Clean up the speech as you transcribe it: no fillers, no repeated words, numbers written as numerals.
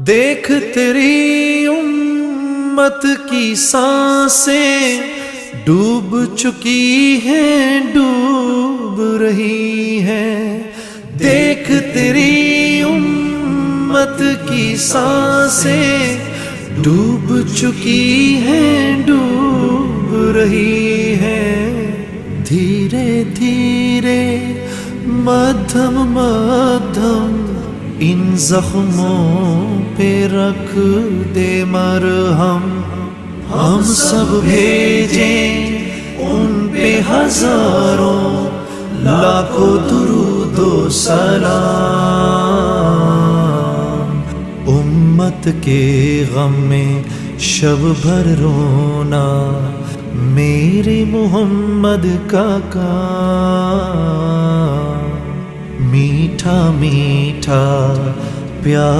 دیکھ تیری امت کی سانسیں ڈوب چکی ہیں، ڈوب رہی ہیں. دیکھ تیری امت کی سانسیں ڈوب چکی ہیں، ڈوب رہی ہیں. دھیرے دھیرے مدھم مدھم ان زخموں پہ رکھ دے مرہم. ہم سب بھیجیں ان پہ ہزاروں لاکھوں درود و سلام. امت کے غم میں شب بھر رونا میرے محمد کا کام. میٹھا میٹھا پیار